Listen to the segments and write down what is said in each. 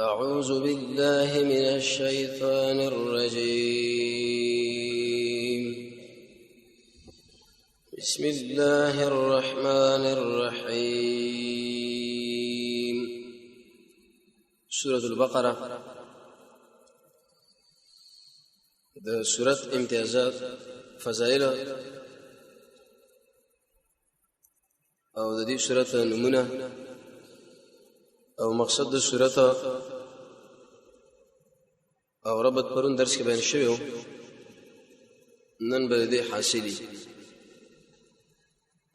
أعوذ بالله من الشيطان الرجيم. بسم الله الرحمن الرحيم. سورة البقرة ده سورة امتيازات فضائل او د دې سورة نمونه او مقصد د سورة او ربط پرون درس کې بیان شوی نن به دې حاصلې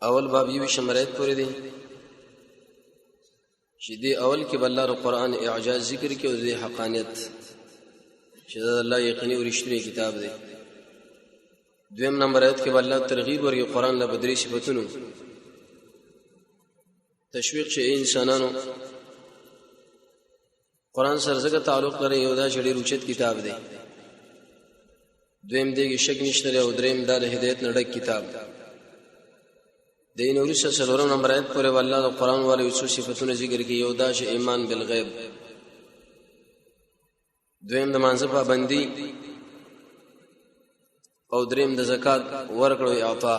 اول باب یو شمرایت پورې دی چې دې اول کې بل الله قرآن اعجاز ذکر کې او دې حقانیت چې الله یقیني او رښتینی کتاب دی. دویم نمبر آیت کې بل الله ترغیب ورکړي قرآن له بدري صفاتونو تشویق چې انسانانو قرآن سره زګه تعلق لري یو دا چې ډېر اوچت کتاب دی. دویم دې کې شک نشته او دریم دا د هدایت نه ډک کتاب دی. نور څلورم نمبر آیت پورې الله د قرآن والے یو صفاتونه ذکر کوي یو دا چې ایمان بالغیب، دویم د مانځه پابندي او دریم د زکات ورکړو اعطا،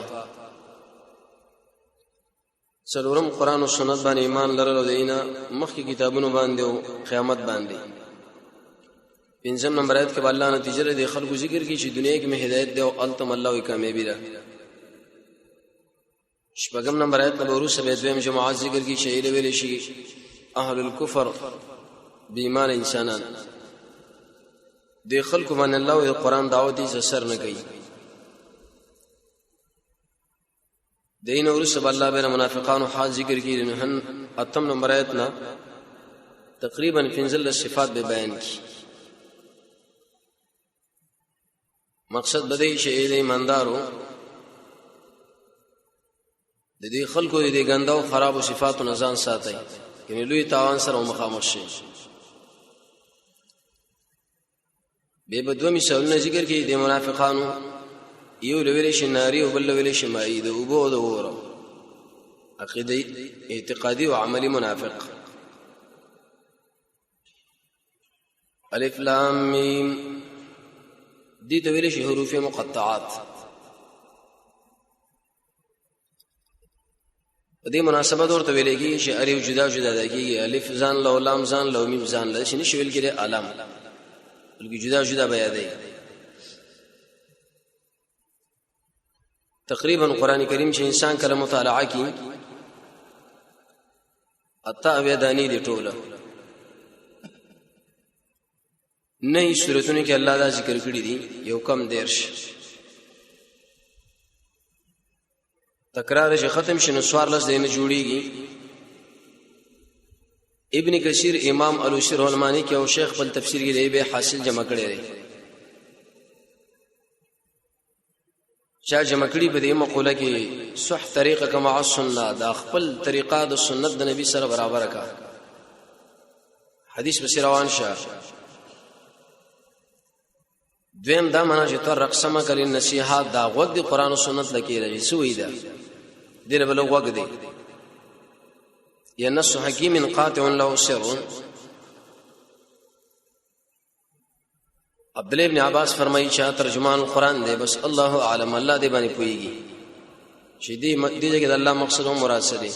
څلورم قرآن او سنت باندې ایمان لرل او دینه مخکې کتابونو باندې او قیامت باندې. پنځم نمبر آیت کې الله نتیجه د خلکو ذکر کوي چې دنیا کې مې هدایت دی او التم الله وی کامیابی ده. شپږم نمبر آیت نبی ورسره به دویم جماعت ذکر کوي چې ایله ویل شي اهل الكفر بإيمان انسانان د خلکو باندې الله او قرآن دعوت یې سر نه کوي. دین ورسره الله به منافقانو حال ذکر کوي. نن اتم نمبر آیت نا تقریبا فنزل الصفات به بیان کی. مقصد بدی چې د ایماندارو د دې خلکو د دې ګنده او خراب صفاتو نه ځان ساتي کله لوی تاوان سره مخامخ شي. به بدو مثالونه ذکر کوي د منافقانو یو لویل شي ناری او بل لویل شي مای د اوبو او د وره عقیده اعتقادي او عملي منافق. الف لام میم دي ته ویل شي حروف مقطعات. په دې مناسبت ورته ویل کېږي چې الف جدا جدا ده کېږي، الف ځان له لام ځان له میم ځان له شي نشي ویل کېږي علم بلکې جدا جدا بیان دی. تقریبا قرآن کریم چې انسان کله مطالعه کوي اتا اویدانی دی ټوله نه سورتونه کې الله دا ذکر کړی دي یو کم دیرش تکرار چې ختم شنو سوار لس دینه جوړیږي. ابن کثیر امام علوسی رحمانی کې او شیخ په تفسیر کې دی به حاصل جمع کړی دی. چا جمع کړي په دې مقوله کې صح طریقه کما السنه دا خپل طریقه د سنت د نبی سره برابر کا حدیث بس روان شه. دویم دا معنا چې تر رقصمه کړي نصيحت دا غوږ د قران او سنت لکې راځي سوې ده دله بل غوږ دی یا نص حکیم قاطع له سر. عبد الله ابن عباس فرمایي چې ترجمان قرآن دی بس الله اعلم الله دې باندې پويږي چې دې کې د الله مقصد او مراد څه دي.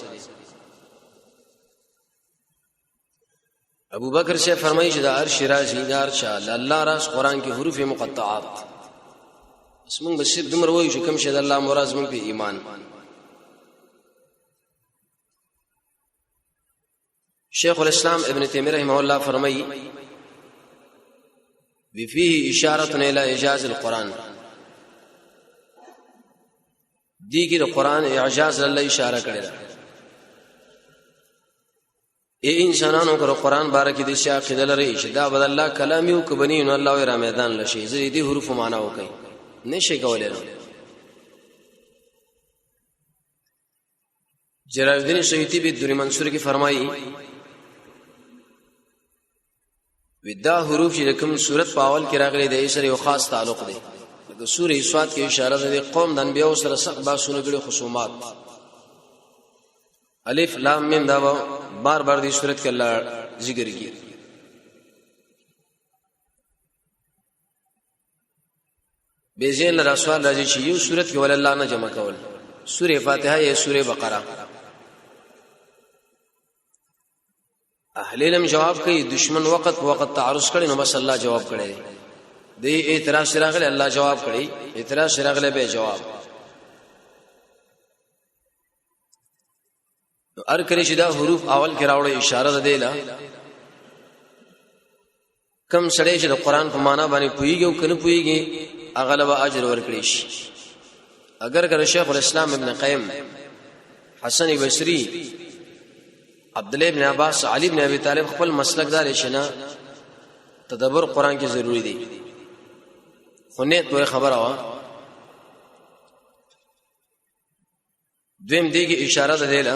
ابو بکر سے فرمایي چې د عرش راځي دار چا الله راز قرآن کې حروف مقطعات اسمن بشیر دمر وایي چې کوم شه د الله مراد مونږ په ایمان. شیخ الاسلام ابن تیمیہ رحمه الله فرمایي وفيه اشاره الى اعجاز القران دي کې د قران اعجاز الله اشاره کړی ده. اے انسانانو پر قران بارے کې د شي عقیده لري چې دا بد الله کلام یو کبنی نو الله را میدان لشي زه دې حروف معنا وکي نشي کولای. جلال الدین سیوطی به دوری منصور کې فرمایي ودا حروف چې کوم صورت پاول کې راغلي د ایسر یو خاص تعلق دی. د سورې سواد کې اشاره ده قوم د انبیاء سره سخت باسونه غړي خصومات. الف لام میم دا بار بار دې صورت کې الله ذکر کړي. بیزین لرا سوال راځي چې یو صورت کې ول الله نه جمع کول سوره فاتحه یا سوره بقره اهل علم جواب کوي دشمن وخت تعرض کړي نو بس الله جواب کړي دی اعتراض راغله الله جواب کړي اعتراض راغله به جواب ار کړي چې دا حروف اول کې راوړې اشاره ده دیلا کم سړی چې د قران په معنا باندې پويږي او کنه پويږي اغلب اجر ورکړي شي اگر کله شیخ الاسلام ابن قیم حسن بصری عبد الله ابن عباس علي ابن ابي طالب خپل مسلک دار شنه تدبر قران کې ضروری دی خو نه توه خبره وا دویم دیږي اشاره ده دیلا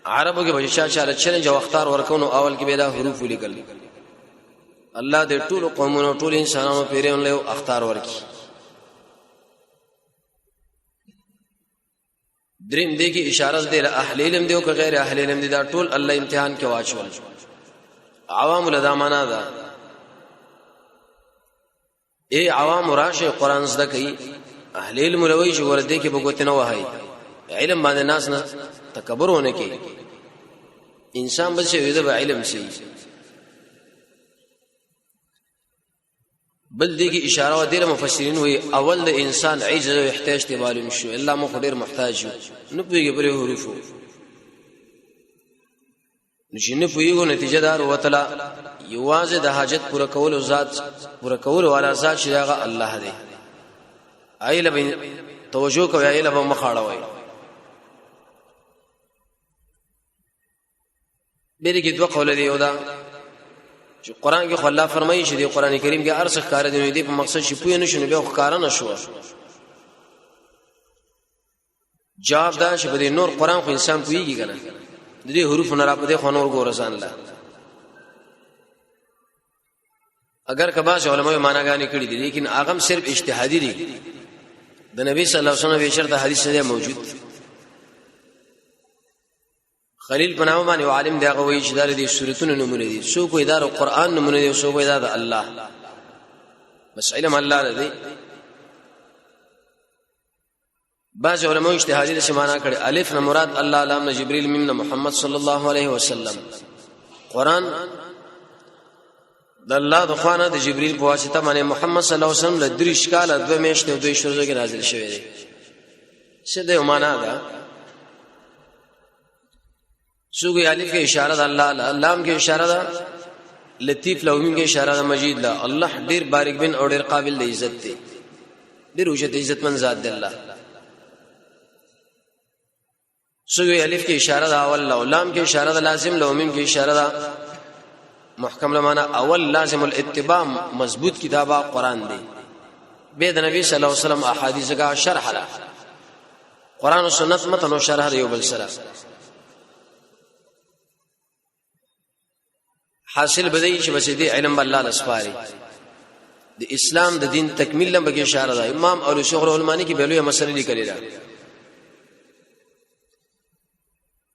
عربو کې بچا چاله چلنج او اختار ورکونو اول کې بلا حروف لیکل الله دې ټول قومونو ټول انسانانو پیرون له اختار ورکی دریم دې کې اشاره ده له اهل علم دی او که غیر اهل علم دي دا ټول الله امتحان کې واچول عوام الادمانه ده اے عوام راشه قران زده کوي اهل علم لوي چې ورته کې بغوت نه وهاي علم باندې ناس نه تکبر ونه کې انسان به شي د علم شي بل دغه اشاره و دیر مفسرین وی اول د انسان عجز او احتیاج ته معلوم شو الا مو خډیر محتاج نه پویږي پر حروفو نشینه پویګو نتیجه دار وتلا یوازې د حاجت پوره کول او ذات پوره کول والا ذات شریغه الله دی ایله توجه کوي ایله به مخاړه وای بیره کې دوه قول دی یو دا چې قران کې الله فرمایي چې د قران کریم کې ارسخ کار دی دی په مقصد چې پوی نه شنو به ښکارا نشو جواب دا چې په نور قران خو انسان پویږي کنه د دې حروف نه را پدې خو نور ګورسان الله اگر کبا علماء معناګانی کړی دي لیکن اغم صرف اجتهادي دي د نبی صلی الله علیه وسلم بشرط حدیث نه موجود خلیل پناو باندې عالم دی هغه وایي چې دا د سورتونو نمونه دي سو کوئی دا قرآن نمونه دي سو کوئی دا د الله بس علم الله لري بعض علماء اجتهادي د معنا کړي الف نه مراد الله علام نه جبريل میم نه محمد صلی الله علیه وسلم قرآن د الله د خوانه د جبريل په واسطه باندې محمد صلی الله علیه وسلم له دریش کاله دوه میاشتې او دوه شورزو کې نازل شوی دی څه د معنا ده سوګي الف کې اشاره ده الله لام کې اشاره ده لطیف لومیم کې اشاره ده مجید لا الله ډیر باریک بن او ډیر قابل د عزت دی ډیر اوچت عزت من ذات دی الله سوګي الف کې اشاره ده اول لام کې اشاره ده لازم لومیم کې اشاره ده محکم لمانا اول لازم الاتباع مضبوط کتابه قران دی به د نبی صلی الله علیه وسلم احادیث کا شرح ده قران او سنت متن او شرح دی بل سره حاصل بدای چې بسیدی علم الله لسپاری د اسلام د دین تکمیل لم بګی اشاره ده امام او شیخ العلمانی کی بلوی مسلې لیکلی ده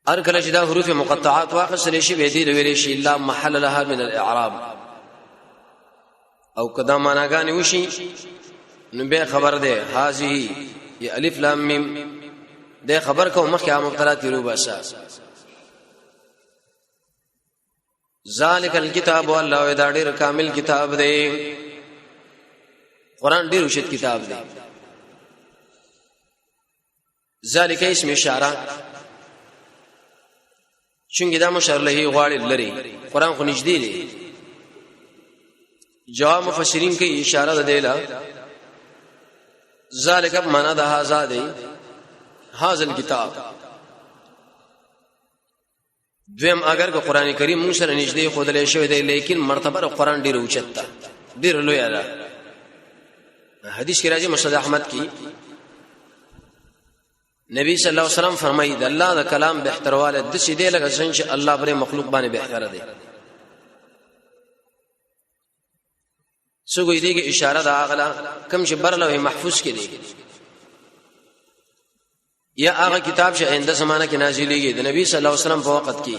ار کله چې دا حروف مقطعات واخصل شي به دي ویل شي الا محل لها من الاعراب او کدا معناګانی وشي نو به خبر ده هذه ی الف لام میم ده خبر کو مخه مبتلا تیرو باسا ذالک الکتاب والله دا ډیر کامل کتاب دی قران ډیر وشت کتاب دی ذالک اسم اشاره چونګې دا مشر له غواړي لري قران خو نږدې دی جواب مفسرین کې اشاره ده دیلا ذالک معنا ده هاذا دی هاذا الكتاب دویم اگر که قران کریم موږ سره نږدې خودلې شوی دی لیکن مرتبه قران ډیر اوچت ده ډیر لوی ده حدیث کې راځي مسند احمد کې نبی صلی الله علیه وسلم فرمایي د الله د کلام بهترواله د څه دی لکه څنګه چې الله پر مخلوق باندې بهتر دی څنګه دې کې اشاره ده اغلا کم چې برلوه محفوظ کې دی یا هغه کتاب چې آینده زمانہ کې نازلېږي د نبی صلی الله علیه وسلم په وخت کې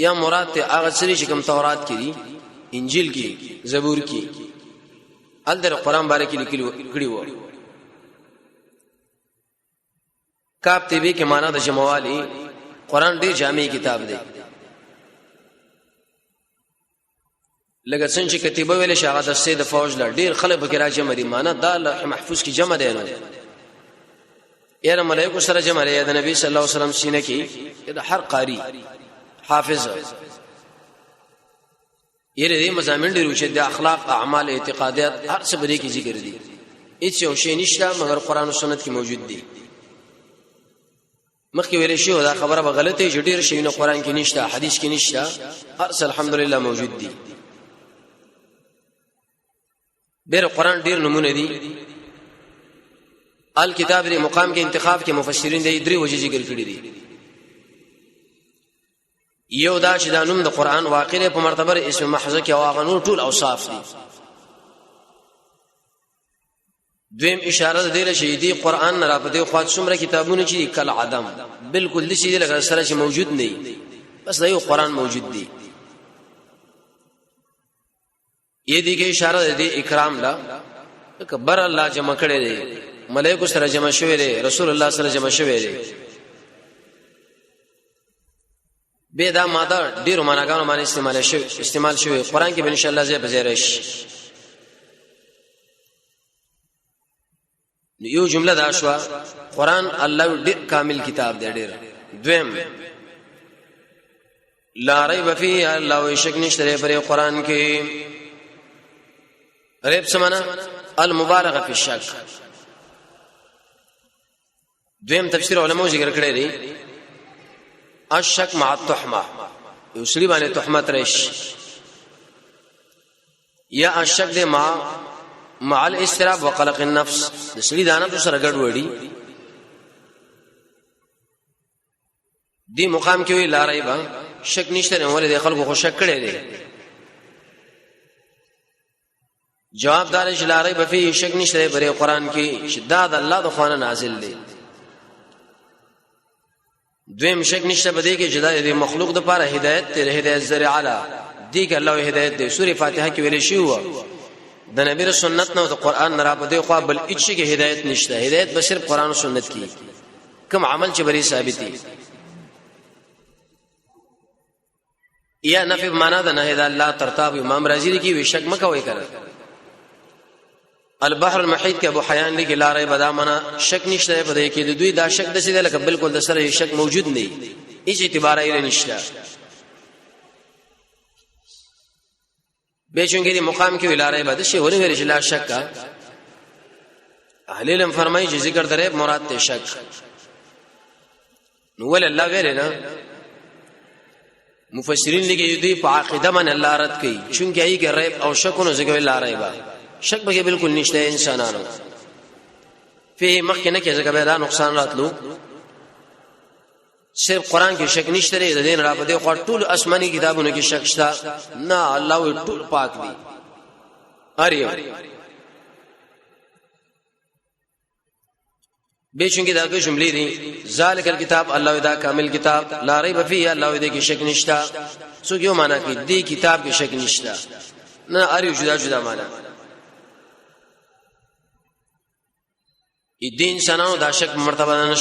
یا مراد ته هغه څه چې کوم تورات کې دي انجیل کې زبور کې ال در قران باره کې لیکلي کړي وو کاف تیبی کې معنا د جمعوالی قران ډیر جامع کتاب دی لکه څنګه چې کتیبه ویل شاغه د سید فوج لا ډیر خلک به راځي مدي معنا دا لوح محفوظ کې جمع دی نو یاره ملائکه سره جمع لري د نبی صلی الله علیه وسلم سینه کې د هر قاری حافظ یره دې مزامین ډیر چې د اخلاق اعمال اعتقادات هر څه بری کې ذکر دي هیڅ یو شی نشته مگر قران او سنت کې موجود دي مخکې ویل شي دا خبره به غلطه چې ډیر شی نه قران کې نشته حدیث کې نشته هر څه الحمدلله موجود دي ډیر قران ډیر نمونه دي الکتاب دی مقام کې انتخاب کې مفسرین دی درې وجې ذکر کړی دي یو دا چې دا نوم د قران واقع په مرتبه اسم محض کې او غنور ټول اوصاف دي دویم اشاره دی له شهیدی قران نه را پدې خو څومره کتابونه چې کل عدم بالکل دي چې لکه سره چې موجود نه بس دا یو قران موجود دی یہ دی کې اشاره دی اکرام لا کبر الله جمع کړي دي ملائکه سره جمع شوی دي رسول الله سره جمع شوی دي به دا ماده ډیرو معناګانو باندې استعمال شوی قران کې به ان شاء الله زه بزیرش یو جمله دا شو قران الله ډیر کامل کتاب دی ډیر دویم لا ریب فیه الله شک نشته پر قران کې ریب سمانا المبالغه فی الشک دویم تفسیر علماء ذکر کړی دی الشک مع التهمه یوسلی باندې تهمت رش یا الشک د مع الاستراب وقلق النفس د سړي دانه سره ګډ وړي دی مقام کې وی لا ریبا شک نشته نه ولې د خلکو خو شک کړي دي جواب دار چې لا ریب فيه شک نشته پر قران کې شداد الله د خوانه نازل دي دویم شک نشته بده کې جدا دي مخلوق د پاره هدایت ته هدایت زری اعلی دي کې الله هدایت دي سوره فاتحه کې ویل شي و د نبی رسول سنت نو د قران نه را بده خو بل هیڅ کې هدایت نشته هدایت به صرف قران او سنت کې کوم عمل چې بری ثابت دي یا نفي معنا د نه د الله ترتاب امام رازی کې وی شک مکوي کړه البحر المحيط کې ابو حیان لیکي لا ریب دا معنا شک نشته په دې کې د دوی دا شک د څه لکه بالکل د سره شک موجود نه هیڅ اعتبار یې نشته به چونګې مقام کې لا ریب د شی ورې ورې لا شک اهل علم فرمایي چې ذکر درې مراد ته شک نو ول الله ویره مفسرین لیکي دوی په عقیده من الله رد کوي چونګې ای کې ریب او شکونه ذکر لا ریب شک به بالکل نشته انسانانو فيه مخکنه کې ځکه به دا نقصان راتلو صرف قران کې شک نشته لري د دین را بده خو ټول آسماني کتابونو کې شک شته نه الله ټول پاک دي اړیو بهشنګ دا کې جملې دي ذالک الكتاب الله دا کامل کتاب لا ریب فيه الله دې کې شک نشته څو یو معنا کې دې کتاب کې شک نشته نه اړیو جدا جدا معنا دې انسانانو دا شک مرتبه نه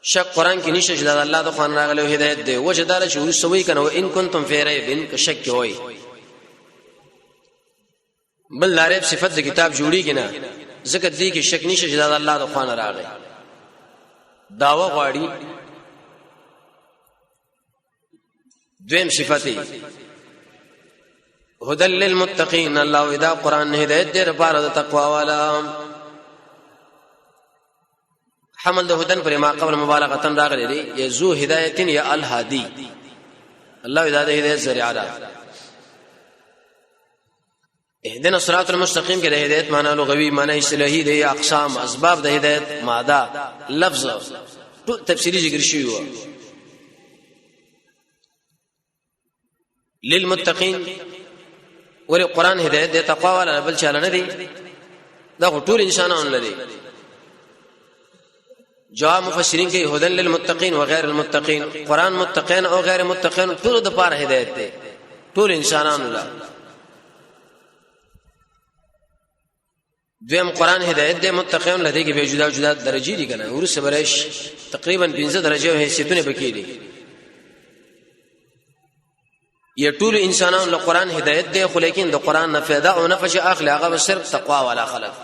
شک قران کې نشته چې دا الله د خوان راغلو هدایت دی وجه دار چې وسوي کنه ان کنتم فی ریب ک شک وای بل لارب صفت د کتاب جوړی کنه ځکه دې کې شک نشته چې دا الله د خوان راغلی داوا غواړي دویم صفته هدل للمتقین الله اذا قران هدایت دې لپاره د تقوا والا حمل د هدن پر ما قبل مبالغه راغلی دی یذو هدایت یا الهادی الله اذا هدایت ذریعہ را اهدنا الصراط المستقیم کې د هدایت معنی لغوي معنی اصطلاحي دی اقسام اسباب د هدایت ماده لفظ تفصیلی ذکر شوی و للمتقین ور قران هدایت د تقوا ولا بل چاله نه دی دا ټول انسانان لري جواب مفسرین کې هدن للمتقین وغیر المتقین قران متقین او غیر متقین ټول د پاره هدایت دی ټول انسانانو له دویم قران هدایت دی متقین لدی کې به جدا جدا درجې دي کنه ورسره برش تقریبا 15 درجه او حیثیتونه بکی دي یا ټول انسانانو له قران هدایت دی خو لیکن د قران نه فایده او نفع اخلي هغه صرف تقوا ولا خلق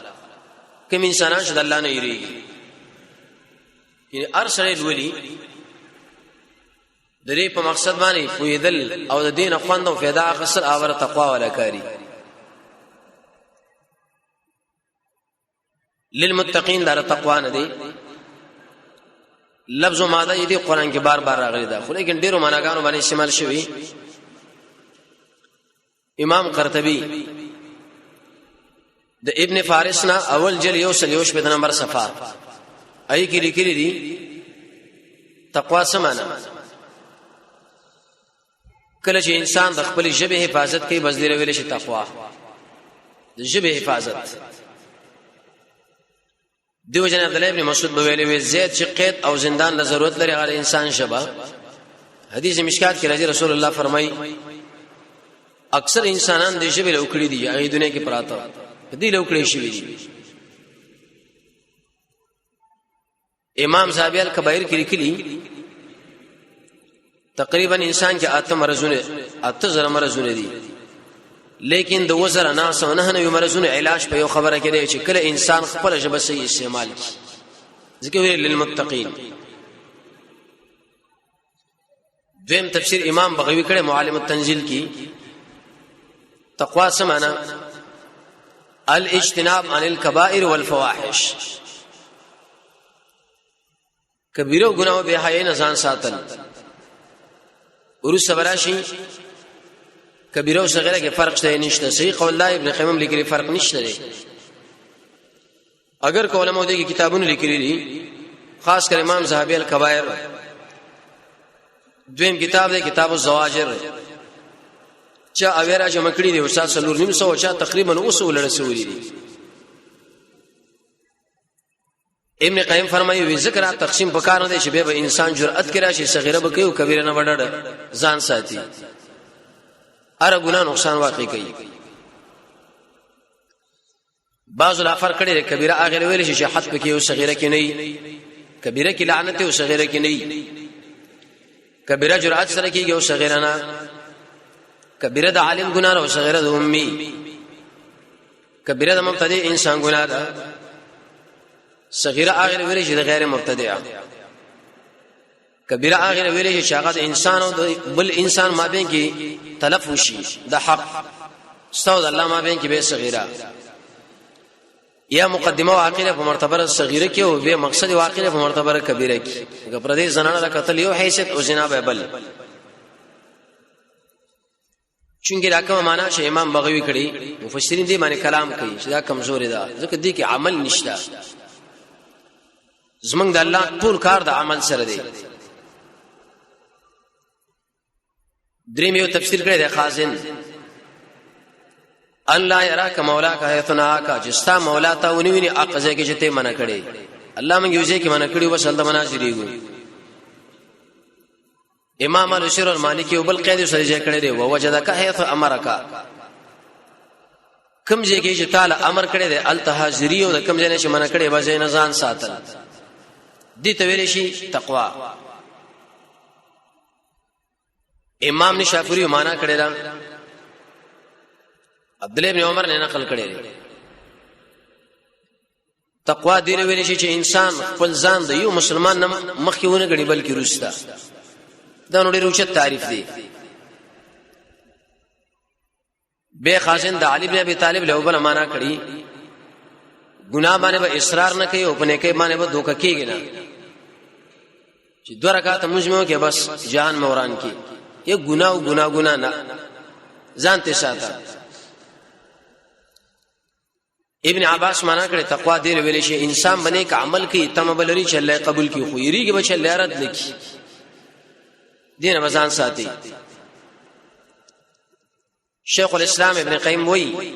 کوم انسانان چې د الله نه یریږي یعنی ارسل الولی درې په مقصد باندې فویدل او د دین خوند او فایده اخسر اور تقوا ولا کاری للمتقین دار تقوا نه دی لفظ و ماده دې قران کې بار بار راغلي ده خو لیکن ډیرو معناګانو باندې استعمال شوی امام قرطبی د ابن فارس نا اول جل یوش په نمبر صفه ای کې لیکلي دي تقوا سمانا کله چې انسان د خپل ژبه حفاظت کوي بس دی ویل شي تقوا د ژبه حفاظت دیو جن عبد الله ابن مسعود ویلي وی زید چې قید او زندان له ضرورت لري غیر انسان شبا حدیث مشکات کې راځي رسول الله فرمایي اکثر انسانان د ژبه له وکړي دي هغه دنیا کې پراته دي له وکړي شي دي امام زابی الکبائر کې لیکلي تقریبا انسان کې اته زره مرزونه دي لیکن د وزر نه سونه نه مرزونه علاج په یو خبره کې دی چې کله انسان خپل ژبه صحیح استعمال کړي ذکر للمتقین دیم تفسیر امام بغوی کړه معالم التنزیل کې تقوا سمانا الاجتناب عن الكبائر والفواحش کبیره ګناو به حیا نه ځان ساتل ورس براشي کبیره او صغیره کې فرق شته نشته صحیح قول الله ابن قیم لیکلي فرق نشته دی اگر علماء دې کتابونه لیکلي دي خاص کر امام زاهبی الکبائر دویم کتاب دی کتاب الزواجر چا اویرا جمع کړی دی استاد سلور نیم سو چا تقریبا اوسو لړسولې دي ابن قیم فرمایي وی ذکر تقسیم پکانو دی چې به انسان جرأت کړي چې صغیره به کوي او کبیره نه وډړ ځان ساتي اره ګناه نقصان واقع کوي بعض الافر کړي کبیره هغه ویل شي حد پکې او صغیره کې نه کبیره کې لعنت او صغیره کې نه کبیره جرأت سره کېږي او صغیره نه کبیره د عالم ګناه او صغیره د امي کبیره د مبتدی انسان ګناه ده صغیره هغه ویل شي د غیر مبتدی کبیره هغه ویل شي هغه د انسان او بل انسان مابین کې تلف وشي د حق استاد الله مابین کې به صغیره یا مقدمه واقعه په مرتبه صغیره کې او به مقصد واقعه په مرتبه کبیره کې پر دې زنانه د قتل یو حیثیت او زنا به بل چونګې دا کومه معنا چې امام بغوی کړي مفسرین دې باندې کلام کوي چې دا کمزوري ده ځکه دې کې عمل نشته زمنګ د الله ټول کار د عمل سره دی دریم یو تفسیر کړی دی خازن الله یراک مولاک حیثنا کا جستا مولا تا ونی اقزه کې چې ته منع کړي الله موږ یو ځای کې منع کړي وسل د مناظریږي امام الشر المالکی وبل قید سره ځای کړی دی او وجدک حیث امرک کوم ځای کې چې تعالی امر کړی دی التحاذری او کوم ځای چې منع کړي وځي نه ځان ساتل دي ته ویل شي تقوا امام نشافری معنا کړی دا عبد الله ابن عمر نے نقل کړی تقوا دی ویل شي چې انسان خپل ځان د یو مسلمان نه مخکیونه غړي بلکې روستا دا نو ډیر اوچت تعریف دی به خاصن د علي بن ابي طالب له بل معنا کړی ګناه باندې به اصرار نه کوي او په نیکي باندې به دوکه کیږي نه چې دوه رکعات مجموع کې بس جهان موران کې یہ گناہ نہ ځانته ساته ابن عباس معنا کړي تقوا دې ویل شي انسان باندې ک عمل کوي تم بلري چې الله قبول کوي خو یریږي به چې الله رد نکي دین مزان ساتي شیخ الاسلام ابن قیم وی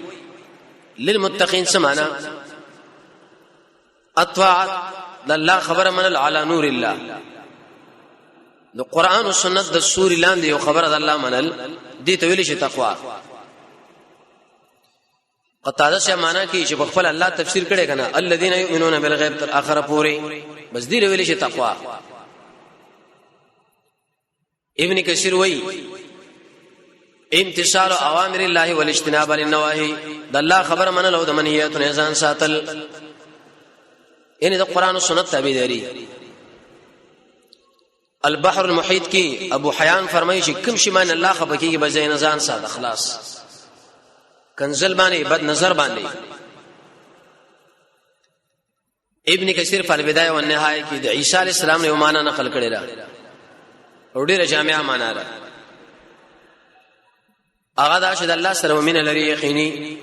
للمتقین سمانا اطاعت الله خبر من على نور الله د قران او سنت د سور لاندې یو خبره د الله منل دي ته ویل شي تقوا قطاده سے معنا کی چې خپل الله تفسیر کړي کنه الذين يؤمنون بالغیب تر اخره پوری بس دې ویلې شي تقوا. ابن کثیر وایي امتثال اوامر الله والاجتناب عن النواهي د الله خبر منلو د منهیات نه ځان ساتل یعنی د قران او سنت تابعداري. البحر المحيط کی ابو حیان فرمایي چې کوم شي مان الله خبرکی بځای نه ځان ساده خلاص کنزل باندې بد نظر باندې. ابن کثیر په البدایه او النهایه کې د عیسی علی السلام نه معنا نقل کړی را او ډیره جامعه معنا را هغه دا چې د الله سره مؤمن لري یقیني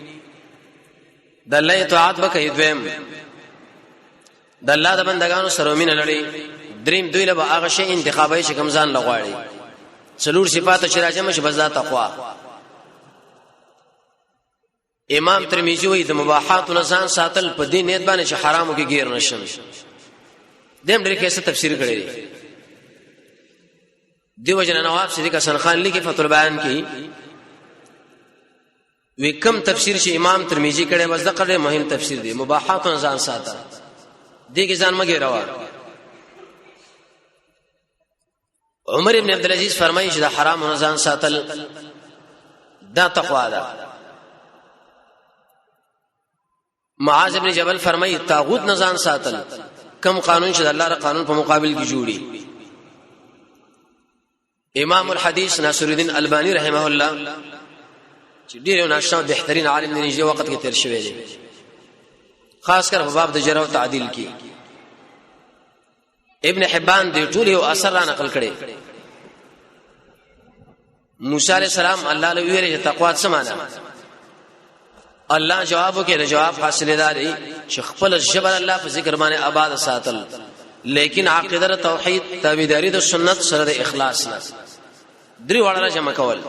د الله اطاعت وکړي دویم د الله د بندگانو سره مؤمن لري دریم دوی له هغه شی انتخابي چې کوم ځان لغواړي څلور صفات چې راځي مشه بزا تقوا. امام ترمذی وایي د مباحات او ځان ساتل په دې نیت باندې چې حرامو کې گیر نشم. دیم ډېر کې څه تفسیر کړی دی دیو جن نواب صدیق حسن خان لیکي فتح البیان کې وی کم تفسیر چې امام ترمذی کړي بس د قدر مهم تفسیر دی مباحات او ځان ساته دې کې ځان مګي روا. عمر ابن عبد العزيز فرمایي چې د حرام او ځان ساتل دا تقوا ده. معاذ ابن جبل فرمایي طاغوت نه ځان ساتل کم قانون چې د الله ر قانون په مقابل کې جوړي. امام الحديث ناصر الدين الباني رحمه الله چې ډېر ناشنا بهترین عالم دی چې وخت کې تیر شوی دی خاص کر په باب د جرح او تعدیل کې. ابن حبان دې ټول یو اثر را نقل کړي. موسی عليه السلام الله له ویل چې تقوا څه معنا الله جواب وکړي جواب حاصل داري چې خپل جبر الله په ذکر باندې آباد ساتل لیکن عقیده توحید تابعداري د سنت سره د اخلاص نه درې وړه جمع کول.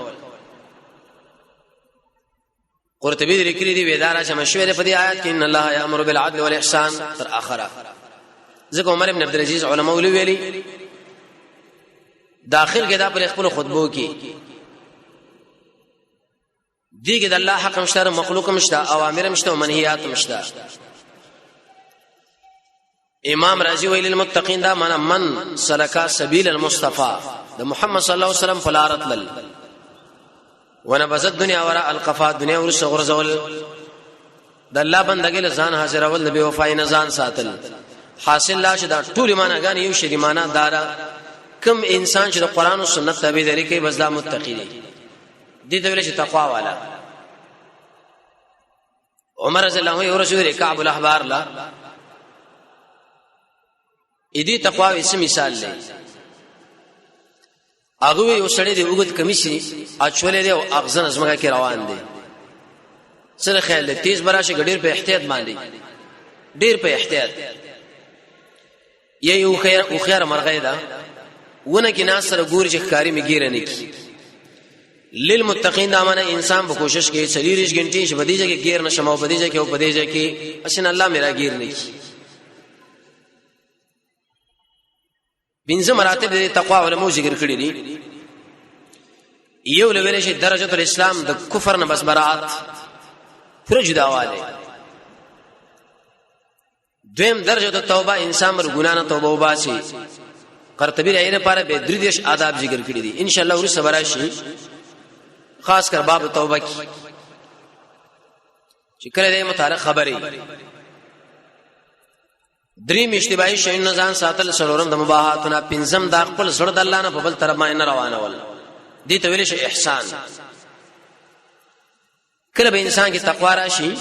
قرطبی لیکلي دی ویدارا جمع شوی په دې آیات کې ان الله یامر بالعدل والاحسان تر اخره. ځکه عمر ابن عبد العزيز علماء ویلي داخل کې دا پر خپل خطبو کې دیګه د الله حق مشته مخلوق مشته اوامر مشته او منهیات مشته. امام رازی ویل للمتقین دا معنا من سلکا سبیل المصطفى د محمد صلی الله علیه وسلم فلارت لل ونبذت الدنيا وراء القفا دنیا ورس غرزول د الله بندګي لسان حاضر اول نبی وفای نه ځان ساتل حاصل لا شدا ټول معنا غان یو شری معنا دارا کم انسان چې د قران او سنت تابعداري کوي بس دا متقی دی دې ته ویل شي تقوا والا. عمر رضی الله عنه رسول کعب الاحبار لا دې تقوا اسم مثال لې هغه یو سړی دی وګت کمیشي اچولې دی او اغزن ازمګه کې روان دی سره خیال تیز براشه ګډیر په احتیاط باندې ډیر په احتیاط یو خیر مرغې ده ونه کې ناس سره ګور چې ښکاری میګیره نه کی. للمتقین دا معنی انسان په کوشش کې 40 غنټې چې بدیجه کې گیر نشم او بدیجه کې او بدیجه کې اسن الله میرا گیر نه کی. بنځه مراتب د تقوا علماء ذکر کړی دي. یو لویل شي درجه الاسلام د کفر نه بس برات پر جداواله. دویم درجه د توبه انسان مر ګنا نه توبه وباسي. قرطبی رایره لپاره به دریدش آداب ذکر کړی دي ان شاء الله ورسره براشي خاص کر باب توبه کی چې کله دې متعلق خبرې دریم اشتباهي شي نه ځان ساتل سرورم د مباحاتونه پنځم د خپل سره د الله نه په بل طرف باندې روانه ول دي ته ویل شي احسان. کله به انسان کې تقوا راشي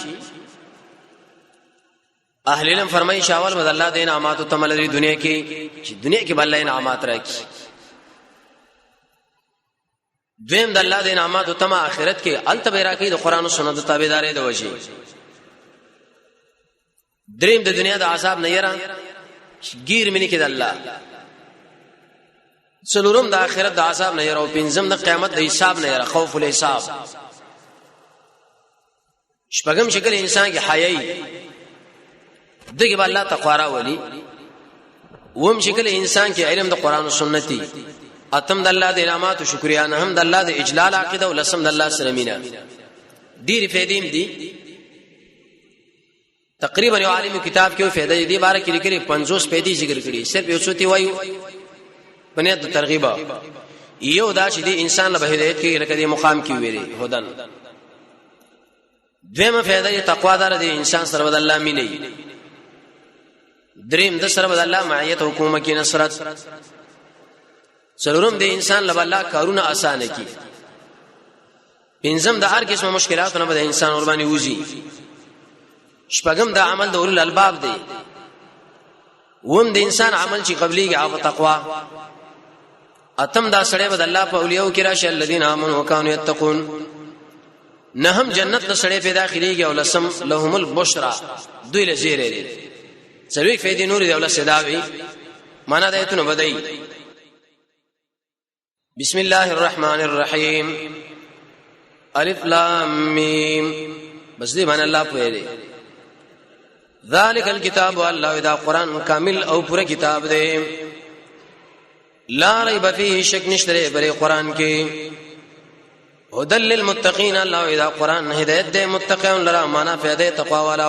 اهل علم فرمایي شاول مد الله د انعامات او تملري دنیا کې چې دنیا کې بل انعامات راکړي. دویم د الله د انعامات او تم اخرت کې التبه راکړي د قران او سنت تابعداري د وجه. دریم د دنیا د عذاب نه یره گیر منی کې د الله. څلورم د اخرت د عذاب نه یره او پنځم د قیامت د حساب نه یره خوف الحساب. شپږم شکل انسان کې حیاي دغه بل الله تقوا ولي. وم شکل انسان کې علم د قران او سنتي. اتم د الله د انعامات او شکریا نه هم د الله د اجلال عقیده او لسم د الله سره مینا ډیر فیدیم دي. تقریبا یو عالم کتاب کې فائدې دي بار کې لیکلي 50 پیدي ذکر کړي صرف یو څه تی وایو بنیاد ترغیب یو دا چې دی انسان له هدایت کې لکه دی مقام کې ویلي هدن دیمه فائدې تقوا دار دی انسان سره بد الله مینه دریم د سره بد الله معیت حکومت کې نصرت څلورم دی انسان له الله کارونه اسانه کی پنځم د هر قسمه مشکلاتونه به انسان ور باندې وځي شپږم د عمل د اول الباب دی ووم د انسان عمل چې قبليږي او تقوا اتم دا سړی بد الله په اولیاء کې راشه الذين امنوا وكانوا يتقون نهم جنت له سړی پیدا خريږي او لسم لهم البشرى دوی له زیره دي سروي فیدې نور دی او صداوي معنا د ایتونو بدای بسم الله الرحمن الرحیم الف لام میم بس دې باندې الله په دې ذالک الكتاب الله دا قران کامل او پوره کتاب دی لا ریب فیه شک نشته بری قران کې هدل للمتقین الله دا قران هدایت دې متقین لرا معنا فائدې تقوا والا